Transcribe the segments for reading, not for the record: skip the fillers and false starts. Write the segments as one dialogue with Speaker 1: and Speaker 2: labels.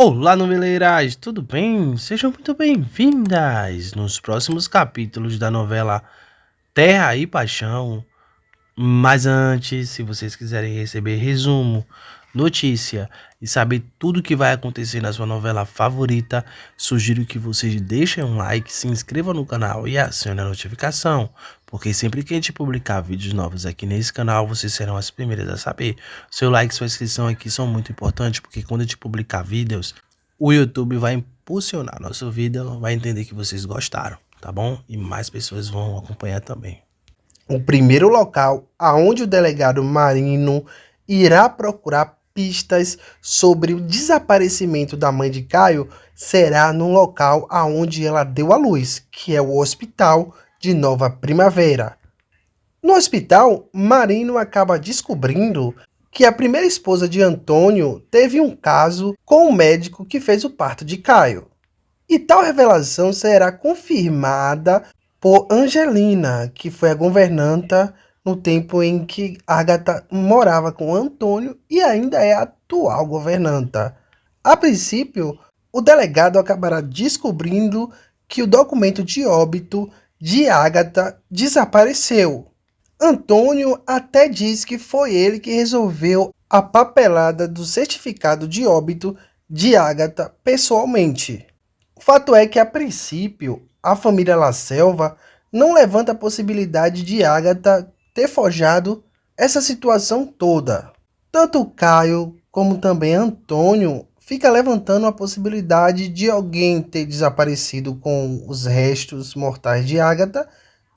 Speaker 1: Olá, noveleiras, tudo bem? Sejam muito bem-vindas nos próximos capítulos da novela Terra e Paixão. Mas antes, se vocês quiserem receber resumo, notícia e saber tudo o que vai acontecer na sua novela favorita, sugiro que vocês deixem um like, se inscrevam no canal e acionem a notificação, porque sempre que a gente publicar vídeos novos aqui nesse canal, vocês serão as primeiras a saber. Seu like e sua inscrição aqui são muito importantes, porque quando a gente publicar vídeos, o YouTube vai impulsionar nosso vídeo, vai entender que vocês gostaram, tá bom? E mais pessoas vão acompanhar também. O primeiro local aonde o delegado Marino irá procurar pistas sobre o desaparecimento da mãe de Caio será no local aonde ela deu à luz, que é o Hospital de Nova Primavera. No hospital, Marino acaba descobrindo que a primeira esposa de Antônio teve um caso com o médico que fez o parto de Caio. E tal revelação será confirmada por Angelina, que foi a governanta no tempo em que Agatha morava com Antônio e ainda é a atual governanta. A princípio, o delegado acabará descobrindo que o documento de óbito de Agatha desapareceu. Antônio até diz que foi ele que resolveu a papelada do certificado de óbito de Agatha pessoalmente. O fato é que, a princípio, a família La Selva não levanta a possibilidade de Agatha ter forjado essa situação toda. Tanto Caio como também Antônio fica levantando a possibilidade de alguém ter desaparecido com os restos mortais de Agatha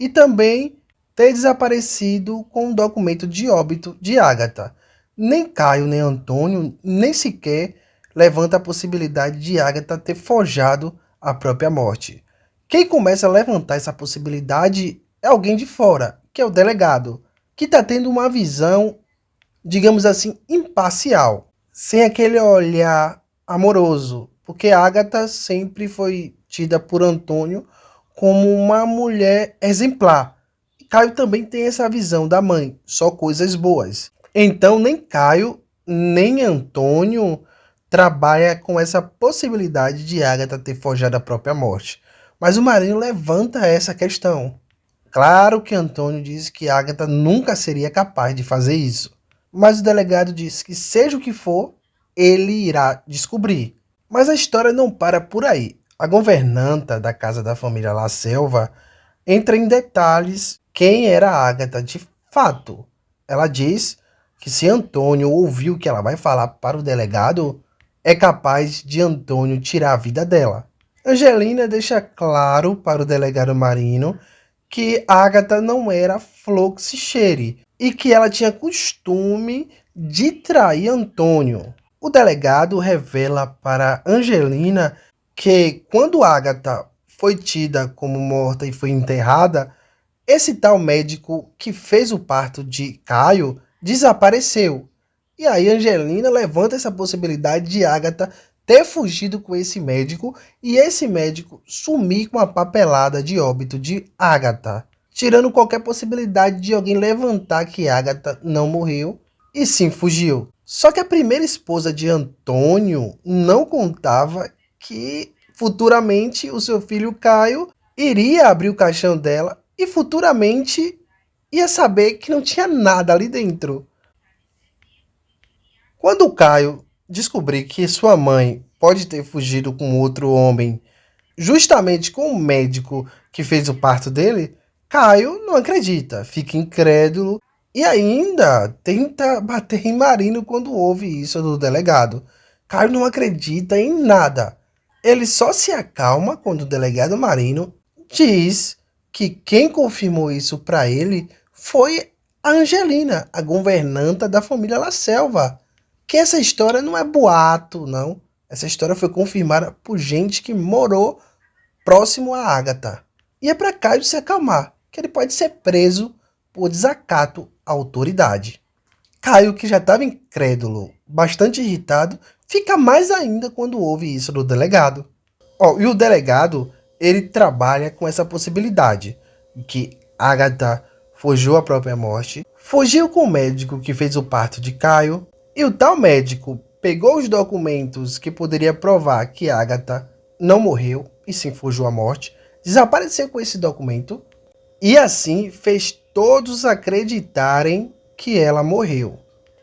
Speaker 1: e também ter desaparecido com o documento de óbito de Agatha. Nem Caio nem Antônio nem sequer levanta a possibilidade de Agatha ter forjado a própria morte. Quem começa a levantar essa possibilidade é alguém de fora, que é o delegado, que está tendo uma visão, digamos assim, imparcial, sem aquele olhar amoroso, porque Agatha sempre foi tida por Antônio como uma mulher exemplar. E Caio também tem essa visão da mãe, só coisas boas. Então nem Caio nem Antônio trabalha com essa possibilidade de Agatha ter forjado a própria morte. Mas o Marino levanta essa questão. Claro que Antônio diz que Agatha nunca seria capaz de fazer isso. Mas o delegado diz que seja o que for, ele irá descobrir. Mas a história não para por aí. A governanta da casa da família La Selva entra em detalhes quem era Agatha de fato. Ela diz que se Antônio ouvir o que ela vai falar para o delegado, é capaz de Antônio tirar a vida dela. Angelina deixa claro para o delegado Marino que Agatha não era flor que se cheire e que ela tinha costume de trair Antônio. O delegado revela para Angelina que quando Agatha foi tida como morta e foi enterrada, esse tal médico que fez o parto de Caio desapareceu. E aí Angelina levanta essa possibilidade de Agatha ter fugido com esse médico e esse médico sumir com a papelada de óbito de Agatha, tirando qualquer possibilidade de alguém levantar que Agatha não morreu e sim fugiu. Só que a primeira esposa de Antônio não contava que futuramente o seu filho Caio iria abrir o caixão dela e futuramente ia saber que não tinha nada ali dentro. Quando o Caio descobrir que sua mãe pode ter fugido com outro homem, justamente com o médico que fez o parto dele, Caio não acredita, fica incrédulo e ainda tenta bater em Marino quando ouve isso do delegado. Caio não acredita em nada. Ele só se acalma quando o delegado Marino diz que quem confirmou isso para ele foi a Angelina, a governanta da família La Selva. Que essa história não é boato, não. Essa história foi confirmada por gente que morou próximo a Agatha. E é para Caio se acalmar, que ele pode ser preso por desacato à autoridade. Caio, que já estava incrédulo, bastante irritado, fica mais ainda quando ouve isso do delegado. E o delegado, ele trabalha com essa possibilidade, que Agatha forjou a própria morte, fugiu com o médico que fez o parto de Caio, e o tal médico,
Speaker 2: pegou os documentos que poderia provar que Agatha não morreu e sim fugiu à morte, desapareceu com esse documento e assim fez todos acreditarem que ela morreu.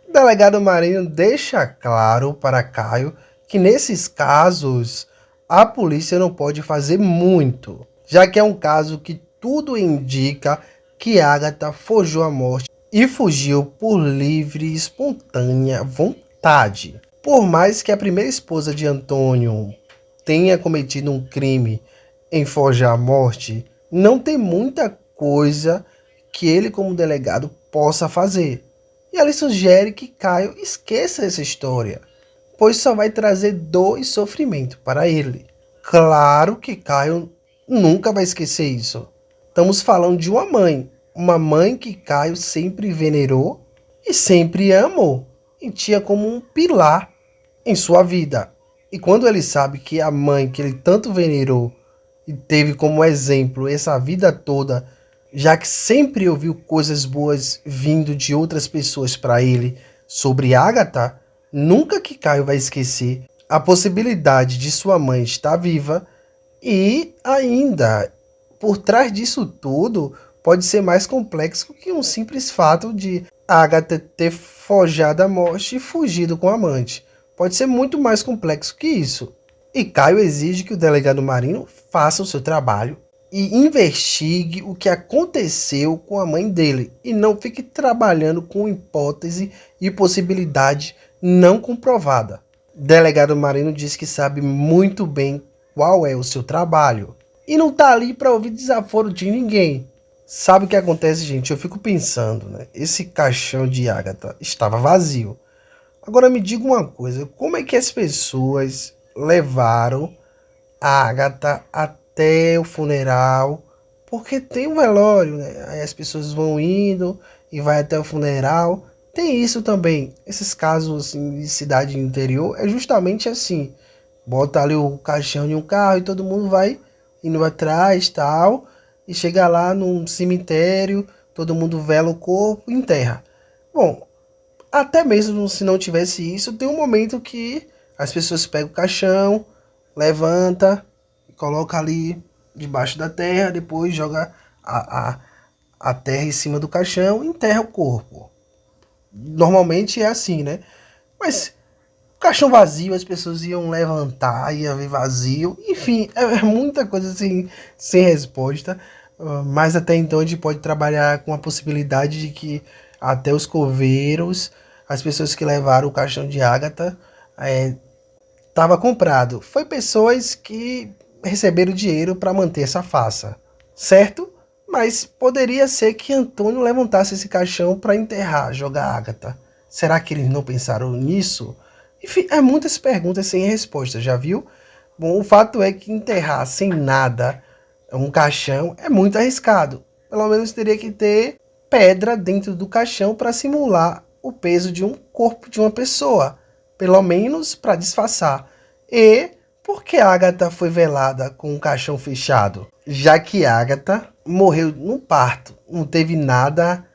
Speaker 2: O delegado Marinho deixa claro para Caio que nesses casos a polícia não pode fazer muito, já que é um caso que tudo indica que Agatha fugiu à morte e fugiu por livre e espontânea vontade. Por mais que a primeira esposa de Antônio tenha cometido um crime em forjar a morte, não tem muita coisa que ele, como delegado, possa fazer. E ele sugere que Caio esqueça essa história, pois só vai trazer dor e sofrimento para ele. Claro que Caio nunca vai esquecer isso. Estamos falando de uma mãe que Caio sempre venerou e sempre amou, e tinha como um pilar em sua vida. E quando ele sabe que a mãe que ele tanto venerou e teve como exemplo essa vida toda, já que sempre ouviu coisas boas vindo de outras pessoas para ele sobre Agatha, nunca que Caio vai esquecer a possibilidade de sua mãe estar viva e ainda, por trás disso tudo, pode ser mais complexo que um simples fato de Agatha ter forjado a morte e fugido com o amante. Pode ser muito mais complexo que isso. E Caio exige que o delegado Marinho faça o seu trabalho e investigue o que aconteceu com a mãe dele e não fique trabalhando com hipótese e possibilidade não comprovada. Delegado Marinho diz que sabe muito bem qual é o seu trabalho e não tá ali para ouvir desaforo de ninguém. Sabe o que acontece, gente? Eu fico pensando, né? Esse caixão de Agatha estava vazio. Agora me diga uma coisa, como é que as pessoas levaram a Agatha até o funeral? Porque tem um velório, né? Aí as pessoas vão indo e vai até o funeral. Tem isso também. Esses casos assim, de cidade interior é justamente assim. Bota ali o caixão de um carro e todo mundo vai indo atrás, tal, e chega lá num cemitério, todo mundo vela o corpo e enterra. Bom, até mesmo se não tivesse isso, tem um momento que as pessoas pegam o caixão, levanta, coloca ali debaixo da terra, depois joga a terra em cima do caixão e enterra o corpo. Normalmente é assim, né? Mas o caixão vazio, as pessoas iam levantar, ia ver vazio. Enfim, é muita coisa sem resposta. Mas até então a gente pode trabalhar com a possibilidade de que até os coveiros, as pessoas que levaram o caixão de Agatha, estava comprado. Foi pessoas que receberam dinheiro para manter essa farsa, certo? Mas poderia ser que Antônio levantasse esse caixão para enterrar, jogar Agatha. Será que eles não pensaram nisso? Enfim, é muitas perguntas sem resposta, já viu? Bom, o fato é que enterrar sem nada um caixão é muito arriscado. Pelo menos teria que ter pedra dentro do caixão para simular o peso de um corpo de uma pessoa, pelo menos para disfarçar. E por que Agatha foi velada com o caixão fechado? Já que Agatha morreu no parto, não teve nada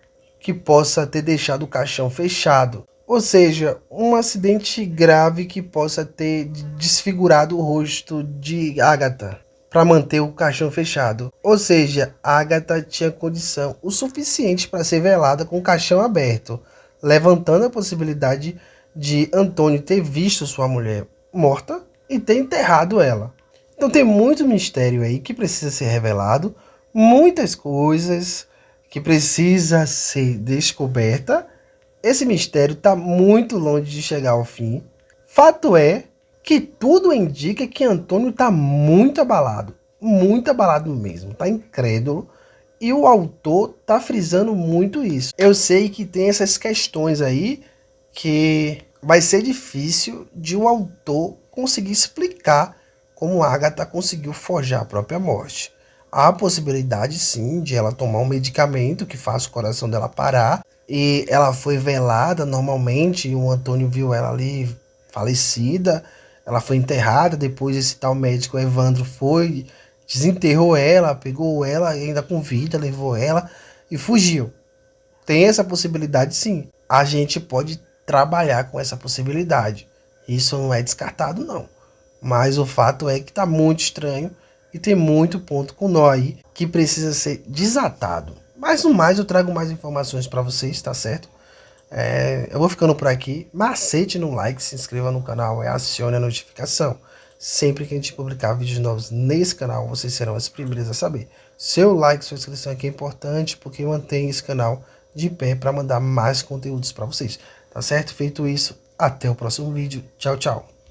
Speaker 2: que possa ter deixado o caixão fechado. Ou seja, um acidente grave que possa ter desfigurado o rosto de Agatha para manter o caixão fechado. Ou seja, Agatha tinha condição o suficiente para ser velada com o caixão aberto, levantando a possibilidade de Antônio ter visto sua mulher morta e ter enterrado ela. Então tem muito mistério aí que precisa ser revelado, muitas coisas que precisa ser descoberta. Esse mistério está muito longe de chegar ao fim. Fato é que tudo indica que Antônio está muito abalado mesmo, está incrédulo, e o autor está frisando muito isso. Eu sei que tem essas questões aí que vai ser difícil de o autor conseguir explicar como Agatha conseguiu forjar a própria morte. Há a possibilidade sim de ela tomar um medicamento que faça o coração dela parar, e ela foi velada normalmente, e o Antônio viu ela ali falecida. Ela foi enterrada, depois esse tal médico Evandro foi, desenterrou ela, pegou ela ainda com vida, levou ela e fugiu. Tem essa possibilidade sim. A gente pode trabalhar com essa possibilidade. Isso não é descartado, não. Mas o fato é que tá muito estranho e tem muito ponto com nó aí que precisa ser desatado. Mas no mais, eu trago mais informações para vocês, tá certo? Eu vou ficando por aqui. Macete no like, se inscreva no canal e acione a notificação. Sempre que a gente publicar vídeos novos nesse canal, vocês serão as primeiras a saber. Seu like, sua inscrição aqui é importante porque mantém esse canal de pé para mandar mais conteúdos para vocês. Tá certo? Feito isso, até o próximo vídeo. Tchau, tchau.